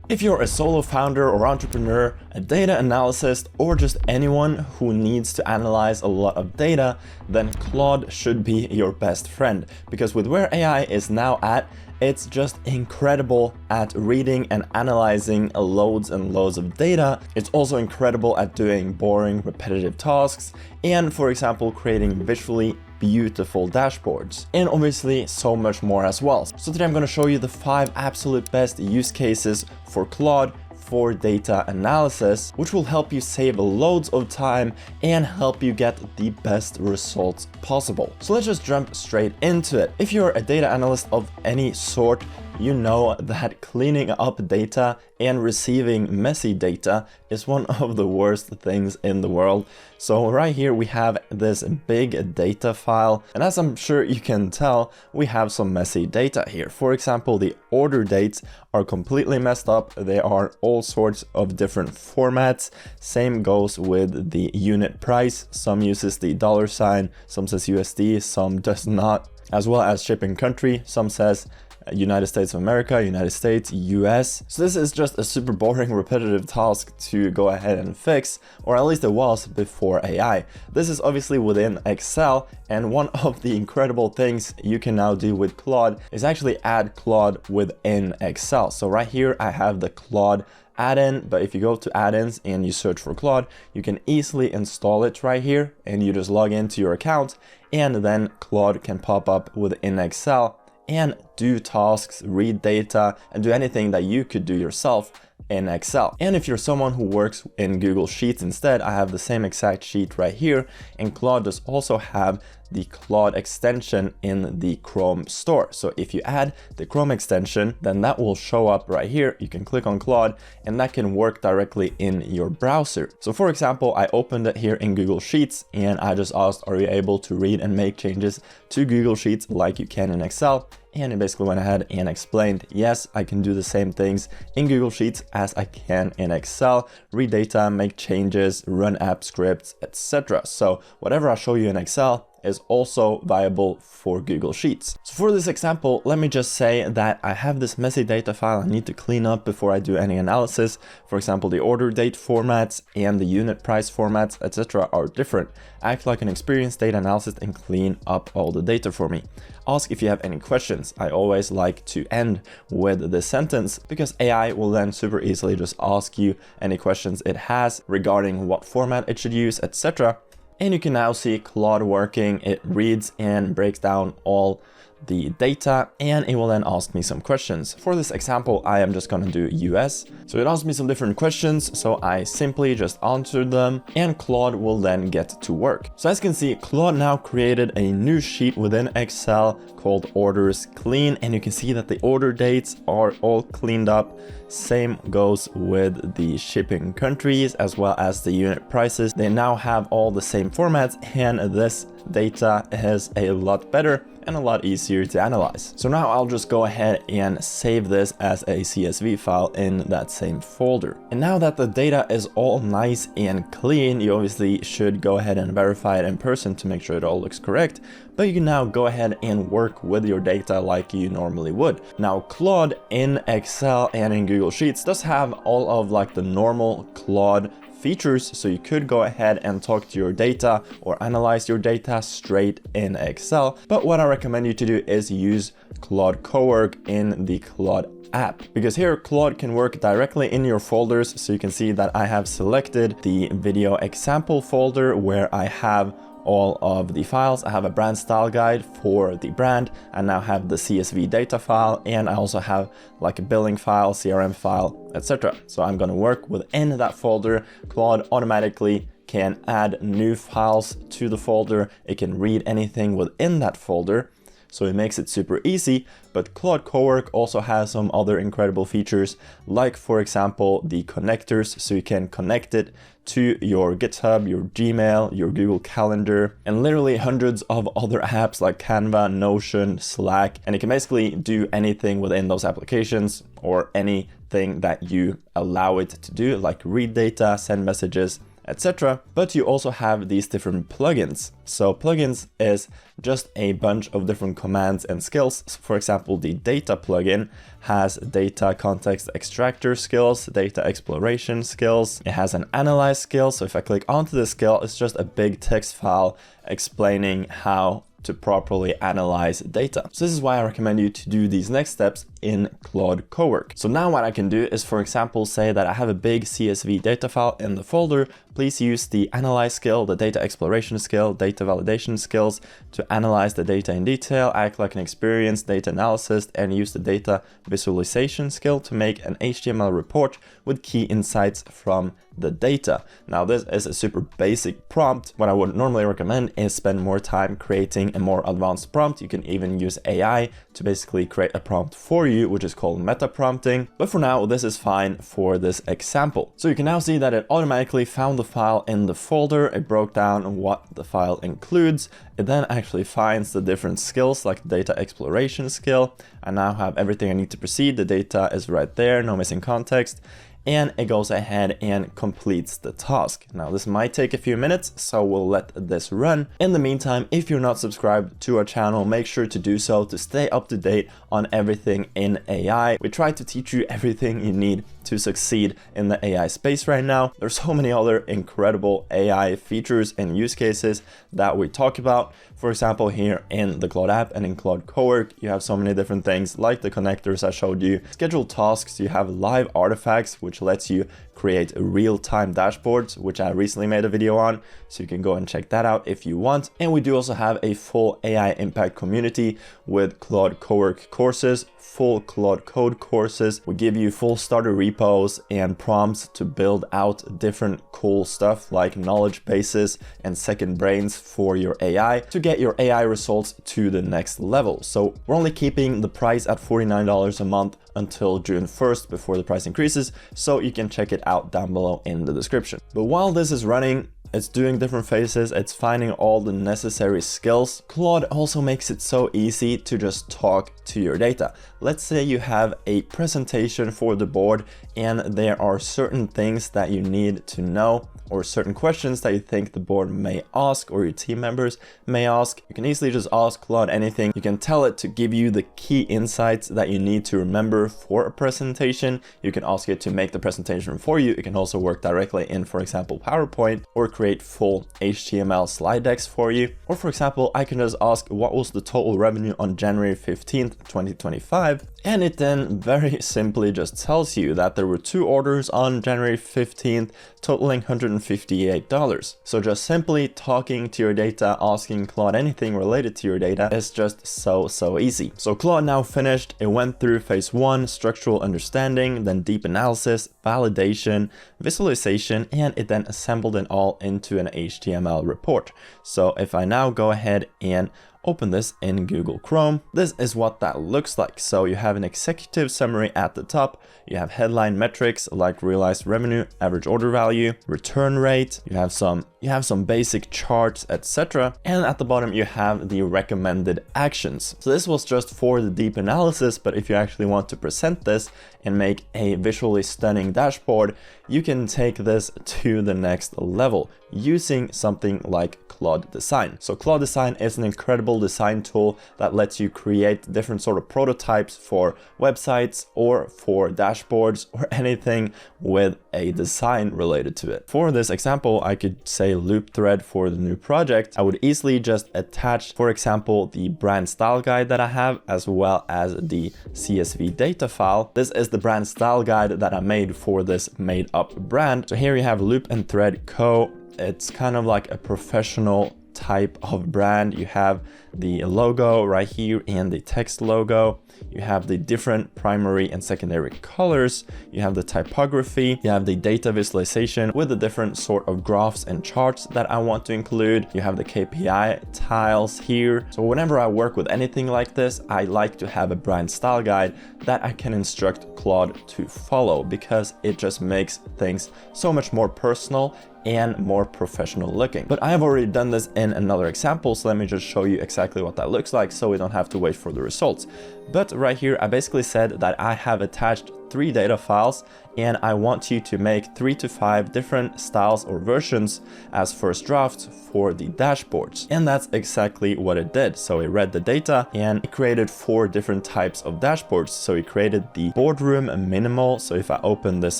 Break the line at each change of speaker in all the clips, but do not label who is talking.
If you're a solo founder or entrepreneur, a data analyst, or just anyone who needs to analyze a lot of data, then Claude should be your best friend. Because with where AI is now at, it's just incredible at reading and analyzing loads and loads of data. It's also incredible at doing boring, repetitive tasks, and for example, creating visually beautiful dashboards, and obviously so much more as well. So today I'm going to show you the 5 absolute best use cases for Claude for data analysis, which will help you save loads of time and help you get the best results possible. So let's just jump straight into it. If you're a data analyst of any sort, you know that cleaning up data and receiving messy data is one of the worst things in the world. So right here we have this big data file, and as I'm sure you can tell, we have some messy data here. For example, the order dates are completely messed up. They are all sorts of different formats. Same goes with the unit price. Some uses the $sign, some says USD, some does not, as well as shipping country. Some says United States of America, United States, US. So this is just a super boring, repetitive task to go ahead and fix, or at least it was before AI. This is obviously within Excel, and one of the incredible things you can now do with Claude is actually add Claude within Excel. So right here I have the Claude add-in, but if you go to add-ins and you search for Claude, you can easily install it right here, and you just log into your account, and then Claude can pop up within Excel and do tasks, read data, and do anything that you could do yourself in Excel. And if you're someone who works in Google Sheets instead, I have the same exact sheet right here, and Claude does also have the Claude extension in the Chrome store. So if you add the Chrome extension, then that will show up right here. You can click on Claude and that can work directly in your browser. So for example, I opened it here in Google Sheets and I just asked, are you able to read and make changes to Google Sheets like you can in Excel? And it basically went ahead and explained, yes, I can do the same things in Google Sheets as I can in Excel, read data, make changes, run app scripts, etc. So whatever I show you in Excel is also viable for Google Sheets. So for this example, let me just say that I have this messy data file I need to clean up before I do any analysis. For example, the order date formats and the unit price formats, etc. are different. Act like an experienced data analyst and clean up all the data for me. Ask if you have any questions. I always like to end with this sentence because AI will then super easily just ask you any questions it has regarding what format it should use, etc. And you can now see Claude working. It reads and breaks down all the data, and it will then ask me some questions. For this example, I am just gonna do US. So it asks me some different questions, so I simply just answer them, and Claude will then get to work. So as you can see, Claude now created a new sheet within Excel called Orders Clean, and you can see that the order dates are all cleaned up. Same goes with the shipping countries as well as the unit prices. They now have all the same formats, and this data is a lot better and a lot easier to analyze. So now I'll just go ahead and save this as a CSV file in that same folder. And now that the data is all nice and clean, you obviously should go ahead and verify it in person to make sure it all looks correct. But you can now go ahead and work with your data like you normally would. Now Claude in Excel and in Google Sheets does have all of like the normal Claude features, so you could go ahead and talk to your data or analyze your data straight in Excel. But what I recommend you to do is use Claude Cowork in the Claude app, because here Claude can work directly in your folders. So you can see that I have selected the video example folder where I have all of the files. I have a brand style guide for the brand. I now have the CSV data file, and I also have like a billing file, CRM file, etc. So I'm going to work within that folder. Claude automatically can add new files to the folder. It can read anything within that folder. So it makes it super easy. But Claude Cowork also has some other incredible features, like for example, the connectors. So you can connect it to your GitHub, your Gmail, your Google Calendar, and literally hundreds of other apps like Canva, Notion, Slack. And it can basically do anything within those applications or anything that you allow it to do, like read data, send messages, etc. But you also have these different plugins. So plugins is just a bunch of different commands and skills. For example, the data plugin has data context extractor skills, data exploration skills. It has an analyze skill. So if I click onto this skill, it's just a big text file explaining how to properly analyze data. So this is why I recommend you to do these next steps in Claude Cowork. So now what I can do is, for example, say that I have a big CSV data file in the folder. Please use the analyze skill, the data exploration skill, data validation skills to analyze the data in detail, act like an experienced data analyst, and use the data visualization skill to make an HTML report with key insights from the data. Now this is a super basic prompt. What I would normally recommend is spend more time creating a more advanced prompt. You can even use AI to basically create a prompt for you, which is called meta prompting. But for now, this is fine for this example. So you can now see that it automatically found the file in the folder. It broke down what the file includes. It then actually finds the different skills like the data exploration skill. I now have everything I need to proceed. The data is right there, no missing context. And it goes ahead and completes the task. Now this might take a few minutes, so we'll let this run. In the meantime, if you're not subscribed to our channel, make sure to do so to stay up to date on everything in AI. We try to teach you everything you need to succeed in the AI space right now. There's so many other incredible AI features and use cases that we talk about. For example, here in the Claude app and in Claude Cowork, you have so many different things like the connectors I showed you, scheduled tasks, you have live artifacts, which lets you create real-time dashboards, which I recently made a video on, so you can go and check that out if you want. And we do also have a full AI impact community with Claude Cowork courses, full Claude Code courses. We give you full starter repos and prompts to build out different cool stuff like knowledge bases and second brains for your AI to get your AI results to the next level. So we're only keeping the price at $49 a month until June 1st before the price increases, so you can check it out down below in the description. But while this is running, it's doing different phases, it's finding all the necessary skills. Claude also makes it so easy to just talk to your data. Let's say you have a presentation for the board and there are certain things that you need to know or certain questions that you think the board may ask or your team members may ask. You can easily just ask Claude anything. You can tell it to give you the key insights that you need to remember for a presentation. You can ask it to make the presentation for you. It can also work directly in, for example, PowerPoint, or create full HTML slide decks for you. Or for example, I can just ask what was the total revenue on January 15th, 2025. And it then very simply just tells you that there were 2 orders on January 15th, totaling $158. So just simply talking to your data, asking Claude anything related to your data is just so easy. So Claude now finished. It went through phase 1, structural understanding, then deep analysis, validation, visualization, and it then assembled it all into an HTML report. So if I now go ahead and open this in Google Chrome, this is what that looks like. So you have an executive summary at the top, you have headline metrics like realized revenue, average order value, return rate, you have some basic charts, etc. And at the bottom you have the recommended actions. So this was just for the deep analysis, but if you actually want to present this and make a visually stunning dashboard, you can take this to the next level using something like Claude Design. So Claude Design is an incredible design tool that lets you create different sort of prototypes for websites or for dashboards or anything with a design related to it. For this example, I could say loop thread for the new project. I would easily just attach, for example, the brand style guide that I have, as well as the CSV data file. This is the brand style guide that I made for this made up brand. So here you have Loop and Thread Co. It's kind of like a professional type of brand. You have the logo right here and the text logo. You have the different primary and secondary colors. You have the typography. You have the data visualization with the different sort of graphs and charts that I want to include. You have the KPI tiles here. So whenever I work with anything like this, I like to have a brand style guide that I can instruct Claude to follow, because it just makes things so much more personal and more professional looking. But I have already done this in another example, so let me just show you exactly what that looks like so we don't have to wait for the results. But right here, I basically said that I have attached 3 data files, and I want you to make 3 to 5 different styles or versions as first drafts for the dashboards. And that's exactly what it did. So it read the data and it created 4 different types of dashboards. So it created the boardroom minimal. So if I open this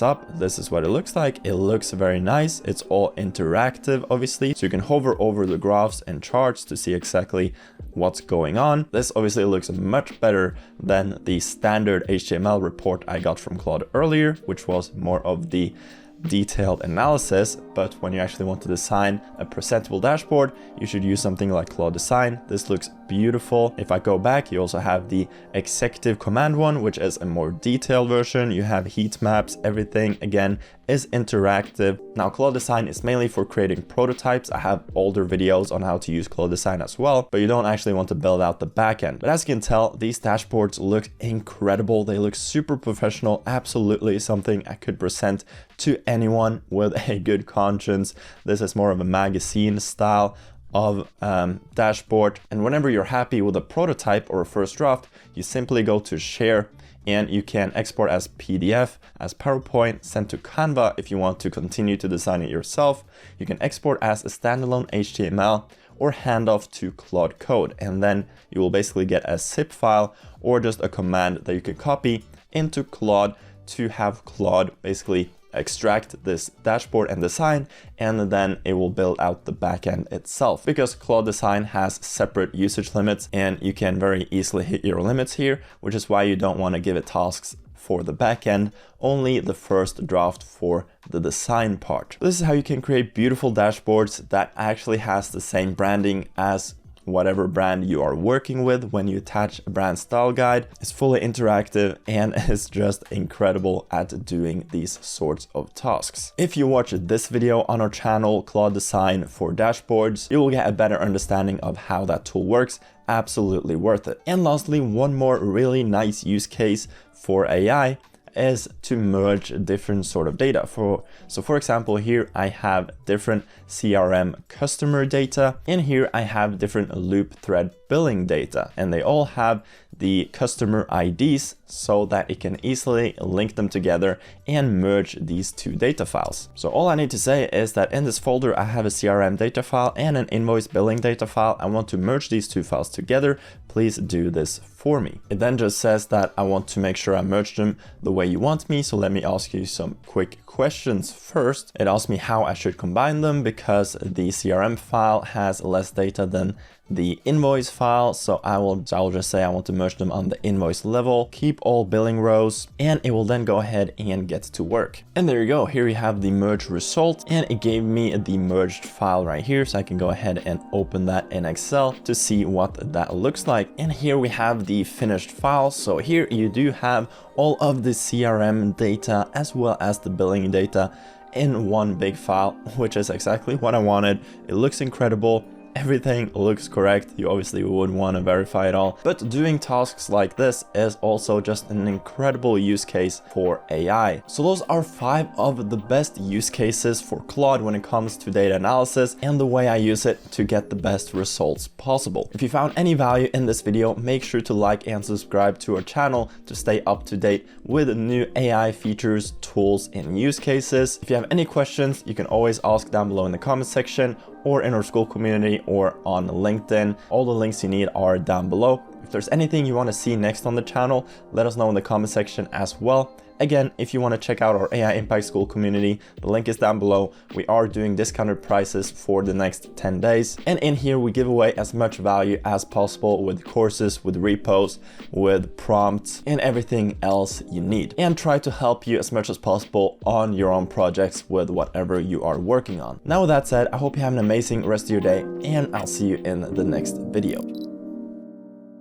up, this is what it looks like. It looks very nice. It's all interactive, obviously. So you can hover over the graphs and charts to see exactly what's going on. This obviously looks much better than the standard HTML report I got from Claude earlier, which was more of the detailed analysis. But when you actually want to design a presentable dashboard, you should use something like Claude Design. This looks beautiful. If I go back, you also have the executive command one, which is a more detailed version. You have heat maps, everything again is interactive. Now Claude Design is mainly for creating prototypes. I have older videos on how to use Claude Design as well, but you don't actually want to build out the backend. But as you can tell, these dashboards look incredible. They look super professional, absolutely something I could present to anyone with a good conscience. This is more of a magazine style of dashboard. And whenever you're happy with a prototype or a first draft, you simply go to share and you can export as PDF, as PowerPoint, send to Canva if you want to continue to design it yourself. You can export as a standalone HTML or hand off to Claude Code, and then you will basically get a zip file or just a command that you can copy into Claude to have Claude basically extract this dashboard and design, and then it will build out the backend itself. Because Claude Design has separate usage limits and you can very easily hit your limits here, which is why you don't want to give it tasks for the backend, only the first draft for the design part. This is how you can create beautiful dashboards that actually has the same branding as whatever brand you are working with. When you attach a brand style guide, it's fully interactive and is just incredible at doing these sorts of tasks. If you watch this video on our channel, Claude Design for Dashboards, you will get a better understanding of how that tool works. Absolutely worth it. And lastly, one more really nice use case for AI is to merge different sort of data. So for example, here I have different CRM customer data, and here I have different loop thread billing data, and they all have the customer IDs so that it can easily link them together and merge these 2 data files. So all I need to say is that in this folder, I have a CRM data file and an invoice billing data file. I want to merge these 2 files together. Please do this for me. It then just says that I want to make sure I merge them the way you want me. So let me ask you some quick questions first. It asks me how I should combine them because the CRM file has less data than the invoice file. So I will just say I want to merge them on the invoice level, keep all billing rows, and it will then go ahead and get to work. And there you go. Here you have the merge result, and it gave me the merged file right here. So I can go ahead and open that in Excel to see what that looks like. And here we have the finished file. So here you do have all of the CRM data as well as the billing data in one big file, which is exactly what I wanted. It looks incredible. Everything looks correct. You obviously would want to verify it all, but doing tasks like this is also just an incredible use case for AI. So those are 5 of the best use cases for Claude when it comes to data analysis and the way I use it to get the best results possible. If you found any value in this video, make sure to like and subscribe to our channel to stay up to date with new AI features, tools, and use cases. If you have any questions, you can always ask down below in the comment section or in our Skool community or on LinkedIn. All the links you need are down below. If there's anything you want to see next on the channel, let us know in the comment section as well. Again, if you want to check out our AI Impact School community, the link is down below. We are doing discounted prices for the next 10 days. And in here, we give away as much value as possible with courses, with repos, with prompts, and everything else you need. And try to help you as much as possible on your own projects with whatever you are working on. Now, with that said, I hope you have an amazing rest of your day, and I'll see you in the next video.